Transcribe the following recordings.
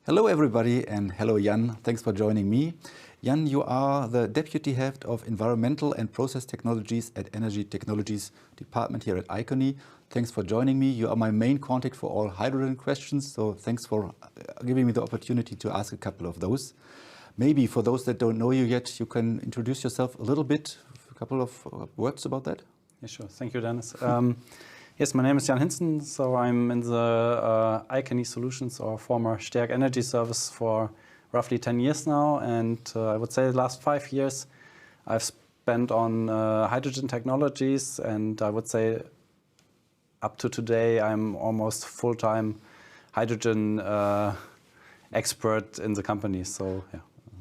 Hello everybody, and hello Jan, thanks for joining me. Jan, you are the Deputy Head of Environmental and Process Technologies at Energy Technologies Department here at Iqony. Thanks for joining me. You are my main contact for all hydrogen questions, so thanks for giving me the opportunity to ask a couple of those. Maybe for those that don't know you yet, you can introduce yourself a little bit, a couple of words about that. Yeah, sure. Thank you, Dennis. Yes, my name is Jan Hintzen, so I'm in the Iqony Solutions, or former Stärk Energy Service, for roughly 10 years now, and I would say the last 5 years I've spent on hydrogen technologies, and I would say up to today I'm almost full-time hydrogen expert in the company, so yeah,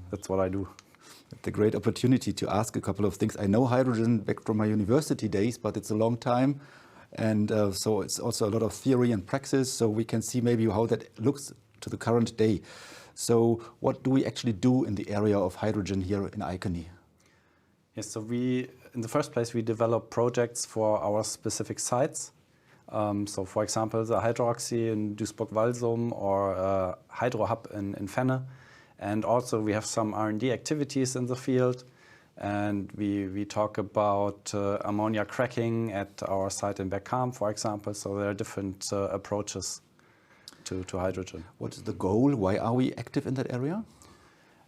that's what I do. It's a great opportunity to ask a couple of things. I know hydrogen back from my university days, but it's a long time. And so it's also a lot of theory and praxis, so we can see maybe how that looks to the current day. So what do we actually do in the area of hydrogen here in Iqony? Yes, so in the first place, we develop projects for our specific sites. So for example, the Hydroxy in Duisburg-Walsum, or Hydro Hub in Fenne. And also we have some R&D activities in the field. And we talk about ammonia cracking at our site in Bergkamen, for example. So there are different approaches to hydrogen. What is the goal? Why are we active in that area?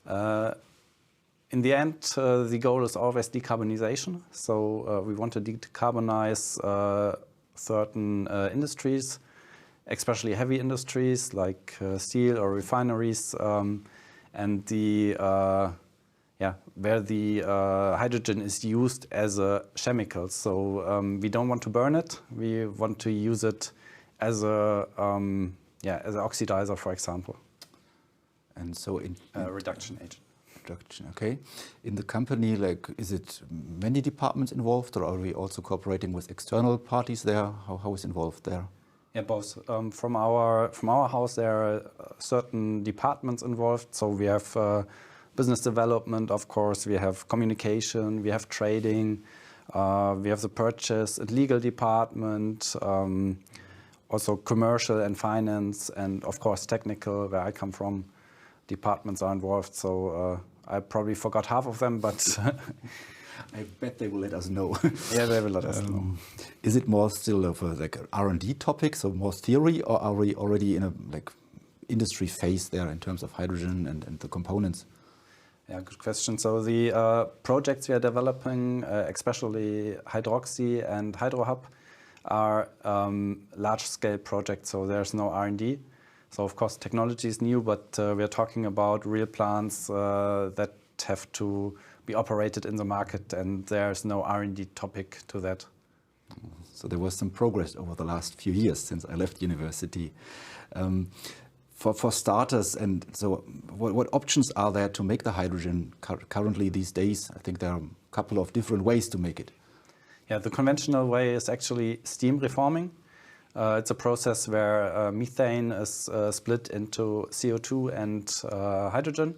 In the end, the goal is always decarbonization. So we want to decarbonize certain industries, especially heavy industries like steel or refineries, and where the hydrogen is used as a chemical. So we don't want to burn it. We want to use it as a as an oxidizer, for example. And so in reduction agent. Reduction, okay. In the company, like, is it many departments involved, or are we also cooperating with external parties there? How is involved there? Yeah, both. From our house, there are certain departments involved. So we have business development, of course, we have communication, we have trading, we have the purchase and legal department, also commercial and finance, and of course technical, where I come from, departments are involved. So I probably forgot half of them, but I bet they will let us know. Yeah, they will let us know. Is it more still of a like an R&D topic, so more theory, or are we already in a like industry phase there in terms of hydrogen and the components? Yeah, good question. So the projects we are developing, especially Hydroxy and Hydro Hub, are large-scale projects, so there's no R&D. So of course technology is new, but we are talking about real plants that have to be operated in the market, and there's no R&D topic to that. So there was some progress over the last few years since I left university. For starters, and so what options are there to make the hydrogen currently these days? I think there are a couple of different ways to make it. Yeah, the conventional way is actually steam reforming. It's a process where methane is split into CO2 and hydrogen.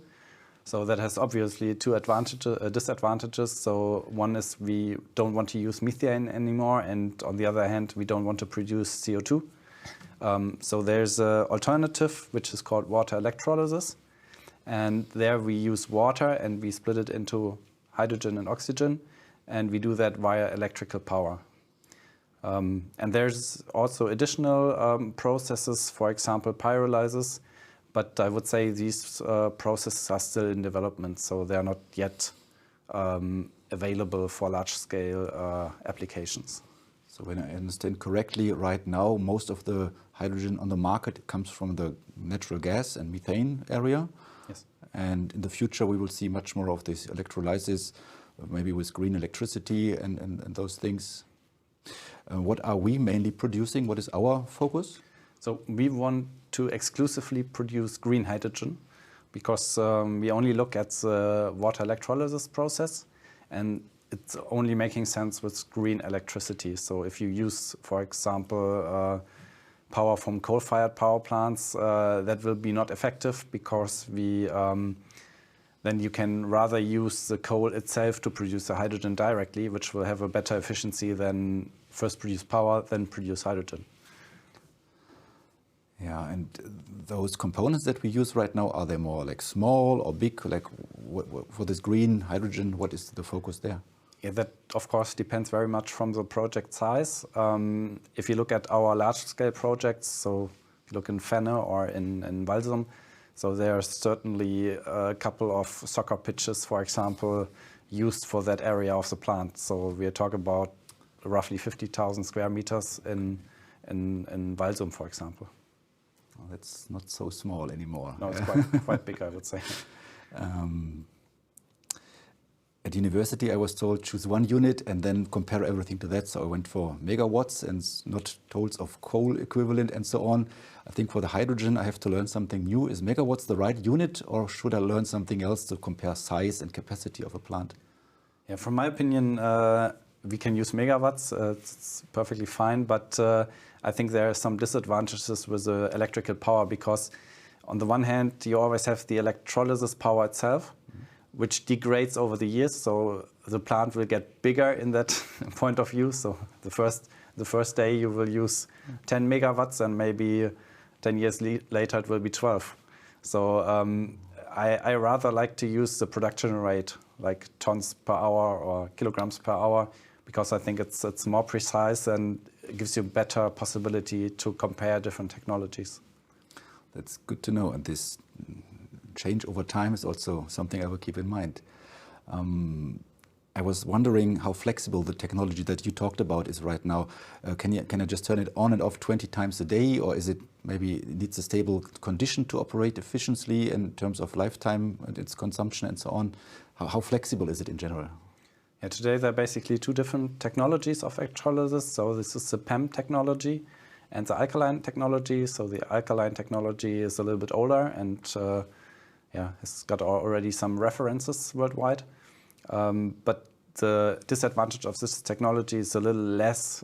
So that has obviously two disadvantages. So one is we don't want to use methane anymore, and on the other hand, we don't want to produce CO2. So there's an alternative, which is called water electrolysis. And there we use water and we split it into hydrogen and oxygen. And we do that via electrical power. And there's also additional processes, for example, pyrolysis. But I would say these processes are still in development, so they are not yet available for large-scale applications. So when I understand correctly, right now, most of the hydrogen on the market comes from the natural gas and methane area. Yes. And in the future, we will see much more of this electrolysis, maybe with green electricity and those things. What are we mainly producing? What is our focus? So we want to exclusively produce green hydrogen, because we only look at the water electrolysis process, and it's only making sense with green electricity. So if you use, for example, power from coal-fired power plants, that will be not effective, because then you can rather use the coal itself to produce the hydrogen directly, which will have a better efficiency than first produce power, then produce hydrogen. Yeah, and those components that we use right now, are they more like small or big? Like for this green hydrogen, what is the focus there? Yeah, that of course depends very much from the project size. If you look at our large-scale projects, so if you look in Fenne or in Walsum, so there are certainly a couple of soccer pitches, for example, used for that area of the plant. So we are talking about roughly 50,000 square meters in Walsum, for example. Well, that's not so small anymore. No, it's quite big, I would say. At university, I was told choose one unit and then compare everything to that. So I went for megawatts and not tolls of coal equivalent and so on. I think for the hydrogen, I have to learn something new. Is megawatts the right unit, or should I learn something else to compare size and capacity of a plant? Yeah, from my opinion, we can use megawatts. It's perfectly fine, but I think there are some disadvantages with the electrical power, because on the one hand, you always have the electrolysis power itself, which degrades over the years. So the plant will get bigger in that point of view. So the first day you will use 10 megawatts, and maybe 10 years later it will be 12. So I rather like to use the production rate, like tons per hour or kilograms per hour, because I think it's more precise and it gives you a better possibility to compare different technologies. That's good to know. And this change over time is also something I will keep in mind. I was wondering how flexible the technology that you talked about is right now. Can I just turn it on and off 20 times a day, or is it maybe it needs a stable condition to operate efficiently in terms of lifetime and its consumption and so on? How flexible is it in general? Yeah, today there are basically two different technologies of electrolysis. So this is the PEM technology and the alkaline technology. So the alkaline technology is a little bit older and it's got already some references worldwide. But the disadvantage of this technology is a little less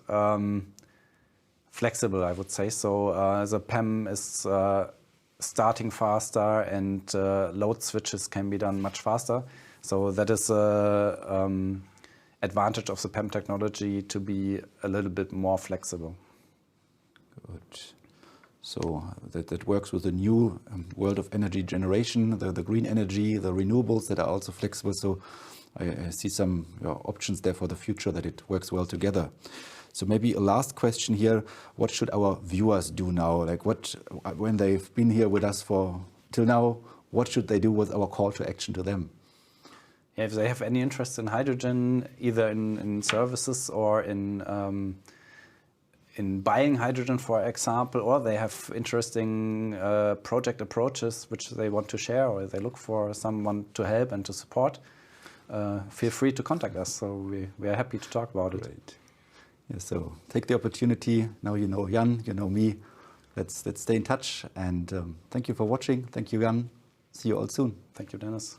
flexible, I would say. So the PEM is starting faster, and load switches can be done much faster. So that is an advantage of the PEM technology, to be a little bit more flexible. Good. So that works with the new world of energy generation, the green energy, the renewables that are also flexible. So I see some options there for the future, that it works well together. So maybe a last question here: what should our viewers do now? Like when they've been here with us till now, what should they do with our call to action to them? Yeah, if they have any interest in hydrogen, either in services or in buying hydrogen, for example, or they have interesting project approaches which they want to share, or they look for someone to help and to support, feel free to contact us. So we are happy to talk about it. Great. Yeah, so take the opportunity. Now you know Jan, you know me. Let's stay in touch. And thank you for watching. Thank you, Jan. See you all soon. Thank you, Dennis.